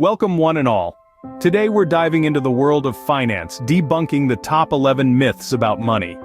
Welcome one and all. Today we're diving into the world of finance, debunking the top 11 myths about money.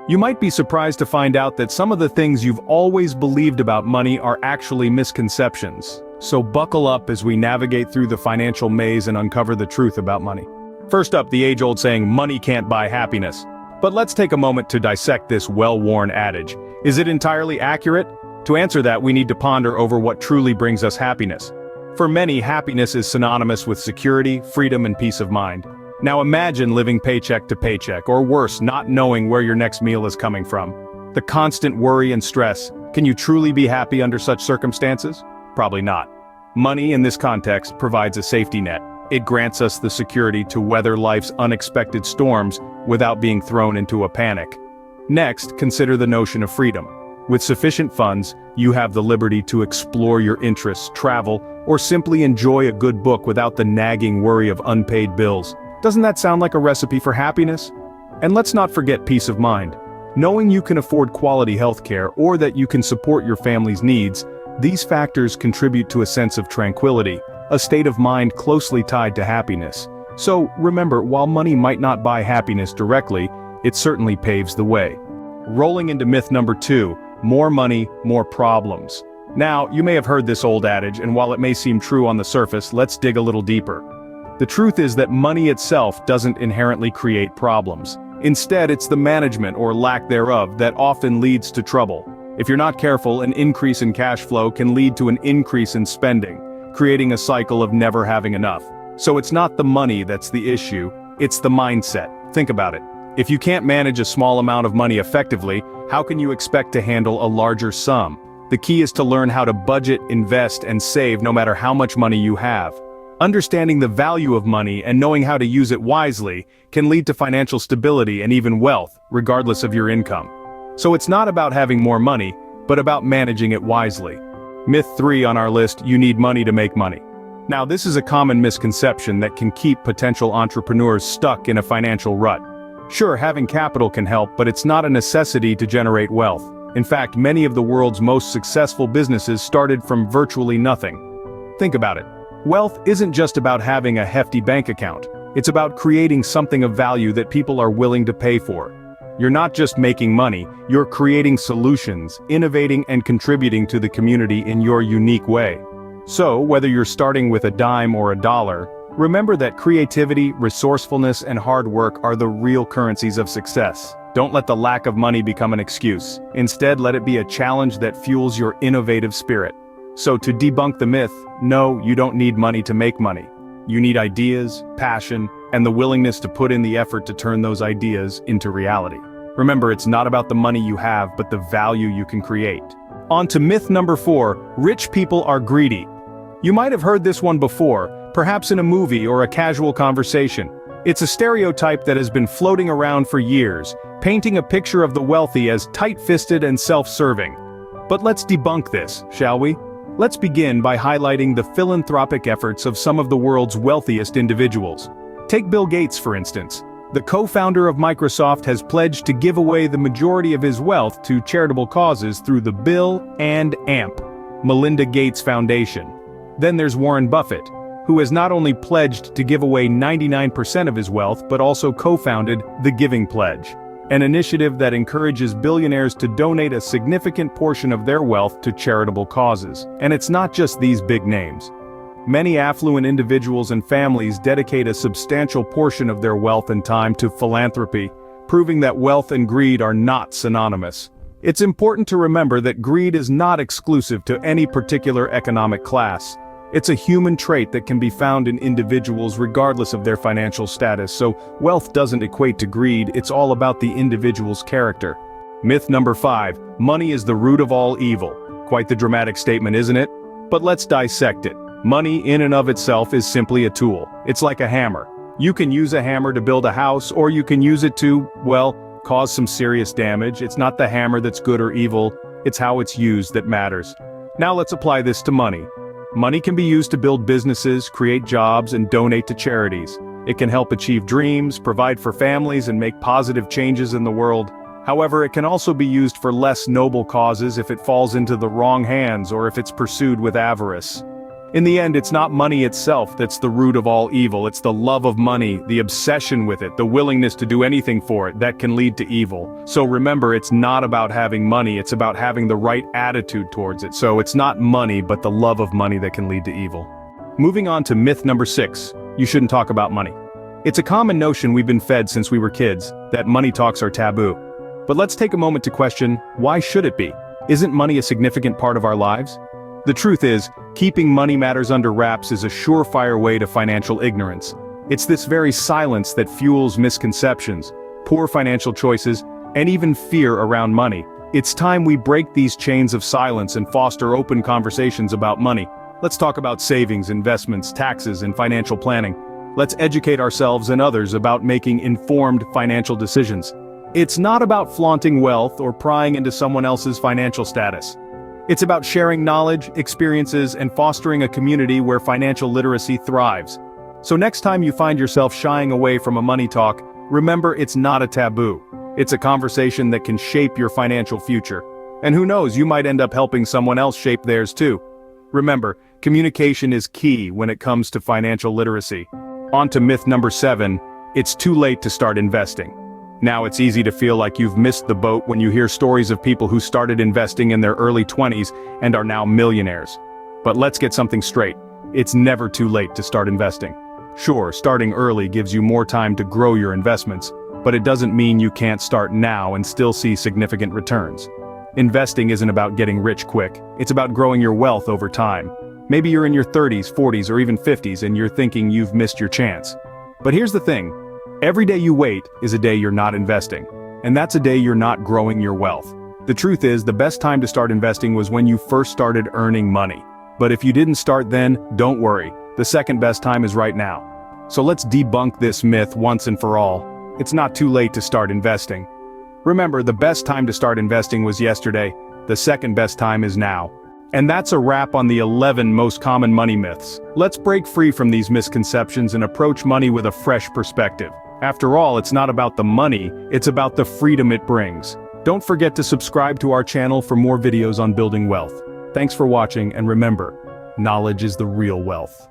You might be surprised to find out that some of the things you've always believed about money are actually misconceptions. So buckle up as we navigate through the financial maze and uncover the truth about money. First up, the age-old saying, money can't buy happiness. But let's take a moment to dissect this well-worn adage. Is it entirely accurate? To answer that, we need to ponder over what truly brings us happiness. For many, happiness is synonymous with security, freedom, and peace of mind. Now imagine living paycheck to paycheck, or worse, not knowing where your next meal is coming from. The constant worry and stress. Can you truly be happy under such circumstances? Probably not. Money, in this context, provides a safety net. It grants us the security to weather life's unexpected storms without being thrown into a panic. Next, consider the notion of freedom. With sufficient funds, you have the liberty to explore your interests, travel, or simply enjoy a good book without the nagging worry of unpaid bills. Doesn't that sound like a recipe for happiness? And let's not forget peace of mind. Knowing you can afford quality healthcare or that you can support your family's needs, these factors contribute to a sense of tranquility, a state of mind closely tied to happiness. So remember, while money might not buy happiness directly, it certainly paves the way. Rolling into myth number 2, more money, more problems. Now, you may have heard this old adage, and while it may seem true on the surface, let's dig a little deeper. The truth is that money itself doesn't inherently create problems. Instead, it's the management or lack thereof that often leads to trouble. If you're not careful, an increase in cash flow can lead to an increase in spending, creating a cycle of never having enough. So it's not the money that's the issue, it's the mindset. Think about it. If you can't manage a small amount of money effectively, how can you expect to handle a larger sum? The key is to learn how to budget, invest, and save no matter how much money you have. Understanding the value of money and knowing how to use it wisely can lead to financial stability and even wealth, regardless of your income. So it's not about having more money, but about managing it wisely. Myth 3 on our list, you need money to make money. Now, this is a common misconception that can keep potential entrepreneurs stuck in a financial rut. Sure, having capital can help, but it's not a necessity to generate wealth. In fact, many of the world's most successful businesses started from virtually nothing. Think about it. Wealth isn't just about having a hefty bank account. It's about creating something of value that people are willing to pay for. You're not just making money, you're creating solutions, innovating and contributing to the community in your unique way. So, whether you're starting with a dime or a dollar, remember that creativity, resourcefulness, and hard work are the real currencies of success. Don't let the lack of money become an excuse. Instead, let it be a challenge that fuels your innovative spirit. So to debunk the myth, no, you don't need money to make money. You need ideas, passion, and the willingness to put in the effort to turn those ideas into reality. Remember, it's not about the money you have, but the value you can create. On to myth number 4, rich people are greedy. You might have heard this one before, perhaps in a movie or a casual conversation. It's a stereotype that has been floating around for years, painting a picture of the wealthy as tight-fisted and self-serving. But let's debunk this, shall we? Let's begin by highlighting the philanthropic efforts of some of the world's wealthiest individuals. Take Bill Gates, for instance. The co-founder of Microsoft has pledged to give away the majority of his wealth to charitable causes through the Bill and AMP, Melinda Gates Foundation. Then there's Warren Buffett, who has not only pledged to give away 99% of his wealth but also co-founded the Giving Pledge, an initiative that encourages billionaires to donate a significant portion of their wealth to charitable causes. And it's not just these big names. Many affluent individuals and families dedicate a substantial portion of their wealth and time to philanthropy, proving that wealth and greed are not synonymous. It's important to remember that greed is not exclusive to any particular economic class. It's a human trait that can be found in individuals regardless of their financial status, so wealth doesn't equate to greed, it's all about the individual's character. Myth number 5, money is the root of all evil. Quite the dramatic statement, isn't it? But let's dissect it. Money in and of itself is simply a tool. It's like a hammer. You can use a hammer to build a house, or you can use it to, well, cause some serious damage. It's not the hammer that's good or evil, it's how it's used that matters. Now let's apply this to money. Money can be used to build businesses, create jobs, and donate to charities. It can help achieve dreams, provide for families, and make positive changes in the world. However, it can also be used for less noble causes if it falls into the wrong hands or if it's pursued with avarice. In the end, it's not money itself that's the root of all evil, it's the love of money, the obsession with it, the willingness to do anything for it that can lead to evil. So remember, it's not about having money, it's about having the right attitude towards it. So it's not money, but the love of money that can lead to evil. Moving on to myth number 6, you shouldn't talk about money. It's a common notion we've been fed since we were kids, that money talks are taboo. But let's take a moment to question, why should it be? Isn't money a significant part of our lives? The truth is, keeping money matters under wraps is a surefire way to financial ignorance. It's this very silence that fuels misconceptions, poor financial choices, and even fear around money. It's time we break these chains of silence and foster open conversations about money. Let's talk about savings, investments, taxes, and financial planning. Let's educate ourselves and others about making informed financial decisions. It's not about flaunting wealth or prying into someone else's financial status. It's about sharing knowledge, experiences, and fostering a community where financial literacy thrives. So next time you find yourself shying away from a money talk, remember it's not a taboo. It's a conversation that can shape your financial future. And who knows, you might end up helping someone else shape theirs too. Remember, communication is key when it comes to financial literacy. On to myth number 7, it's too late to start investing. Now it's easy to feel like you've missed the boat when you hear stories of people who started investing in their early 20s and are now millionaires. But let's get something straight. It's never too late to start investing. Sure, starting early gives you more time to grow your investments, but it doesn't mean you can't start now and still see significant returns. Investing isn't about getting rich quick, it's about growing your wealth over time. Maybe you're in your 30s, 40s, or even 50s and you're thinking you've missed your chance. But here's the thing. Every day you wait is a day you're not investing. And that's a day you're not growing your wealth. The truth is, the best time to start investing was when you first started earning money. But if you didn't start then, don't worry. The second best time is right now. So let's debunk this myth once and for all. It's not too late to start investing. Remember, the best time to start investing was yesterday. The second best time is now. And that's a wrap on the 11 most common money myths. Let's break free from these misconceptions and approach money with a fresh perspective. After all, it's not about the money, it's about the freedom it brings. Don't forget to subscribe to our channel for more videos on building wealth. Thanks for watching, and remember, knowledge is the real wealth.